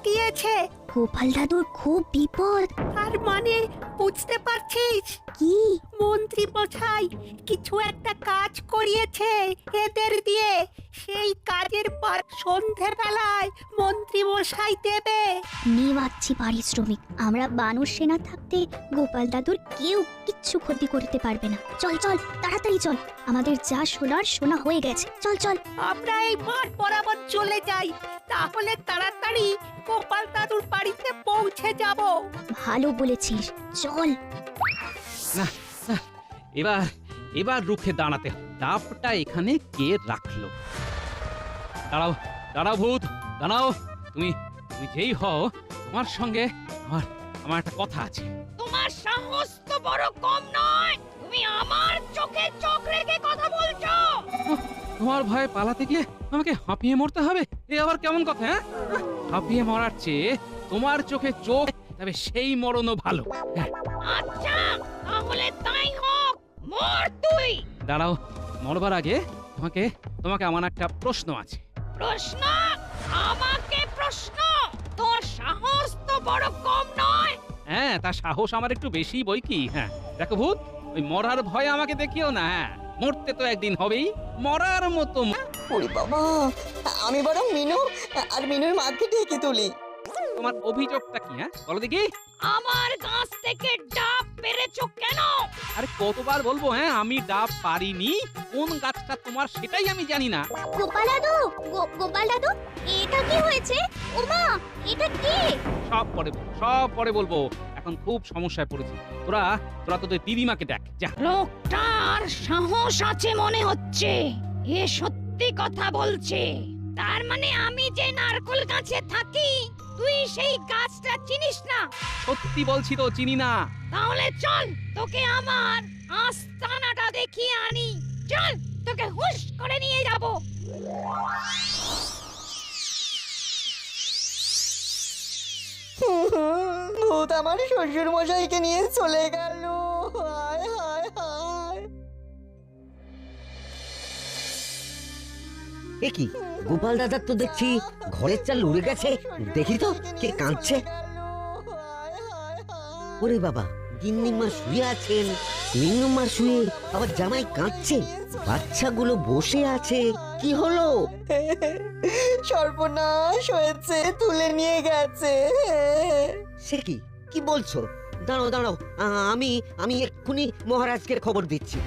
গিয়েছে। গোপাল দাদুর খুব বিপদ। তার মানে বুঝতে পারছিস? কি? মন্ত্রী মশাই কিছু একটা কাজ করিয়েছে এদের দিয়ে। সেই কাজের পর সন্ধেবেলায় মন্ত্রী মশাই দেবে। নেওয়াচ্ছি পারিশ্রমিক। আমরা বানর সেনা থাকতে গোপাল দাদুর কেউ কিচ্ছু ক্ষতি করতে পারবে না। চল চল তাড়াতাড়ি চল, আমাদের যা শোনার শোনা হয়ে গেছে। চল চল। আমরা এই মাঠ বরাবর চলে যাই, তাহলে তাড়াতাড়ি গোপাল দাদুর বাড়িতে পৌঁছে যাব। ভালো বলেছিস, চল। না না, এবার এবার রুখে দাঁড়াতে হবে। ডাবটা এখানে কে রাখলো? দাঁড়াও দাঁড়াও ভূত, দাঁড়াও। তুমি তুমি যেই হও, তোমার সঙ্গে আমার আমার একটা কথা আছে। তোমার সাহস তো বড় কম নয়, তুমি আমার চোখে চোখ রেখে কথা বলছো। তোমার ভয়ে পালাতে গিয়ে আমাকে হাঁপিয়ে মরতে হবে? এ আবার কেমন কথা? হ্যাঁ, হাঁপিয়ে মরার চেয়ে তোমার চোখে চোখ, তবে সেই মরণও ভালো। হ্যাঁ, আচ্ছা তাহলে তাই হোক, মর তুই। দাঁড়াও, মরবার আগে তোমাকে তোমাকে আমার একটা প্রশ্ন আছে। প্রশ্ন? আমাকে প্রশ্ন? তোর সাহস তো বড় কম নয়। হ্যাঁ, তার সাহস আমার একটু বেশি বই কি। হ্যাঁ দেখো ভূত, ওই মরার ভয় আমাকে দেখিও না। হ্যাঁ, মরতে তো একদিন হবেই, মরার মতো। ওরে বাবা, আমি বরং মিনু আর মিনুর মাকে ডেকে তুলি। তোমার অভিযোগটা কি? হ্যাঁ বলো দেখি। আমার গাছ থেকে ডাব পেরেছো কেন? আরে কতবার বলবো? হ্যাঁ, আমি ডাব পারিনি। কোন গাছটা তোমার সেটাই আমি জানি না। গোপাল দাদু, গোপাল দাদু, এটা কি হয়েছে? ওমা, এটা কি? সব পরে বলবো। এখন খুব সমস্যায় পড়েছি। তোরা তোরা তোদের দিদিমাকে দেখ যা। লোকটার সাহস আছে মনে হচ্ছে, এ সত্যি কথা বলছে। তার মানে আমি যে নারকেল গাছে থাকি, তুই সেই গাছটা চিনিস না? সত্যি বলছি তো, চিনি না। তাহলে চল, তোকে আমার আস্তানাটা দেখিয়ে আনি। চল, তোকে হুশ করে নিয়ে যাব। ভূত আমার শ্বশুর মশাইকে নিয়ে চলে গেল। হায় হায় হায়। এ কি, গোপাল দাদার তো দেখছি ঘরের চাল উড়ে গেছে। দেখি তো কে কাঁদছে। ওরে বাবা, গিন্নিমা শুয়ে আছেন, মিন্নুমা শুয়ে, আবার জামাই কাঁদছে, বাচ্চাগুলো বসে আছে। কি হলো? সর্বনাশ হয়েছে, তুলে নিয়ে গেছে। সে কি, কি বলছো? দাঁড়াও দাঁড়াও, আমি আমি এক্ষুনি মহারাজকে খবর দিচ্ছি।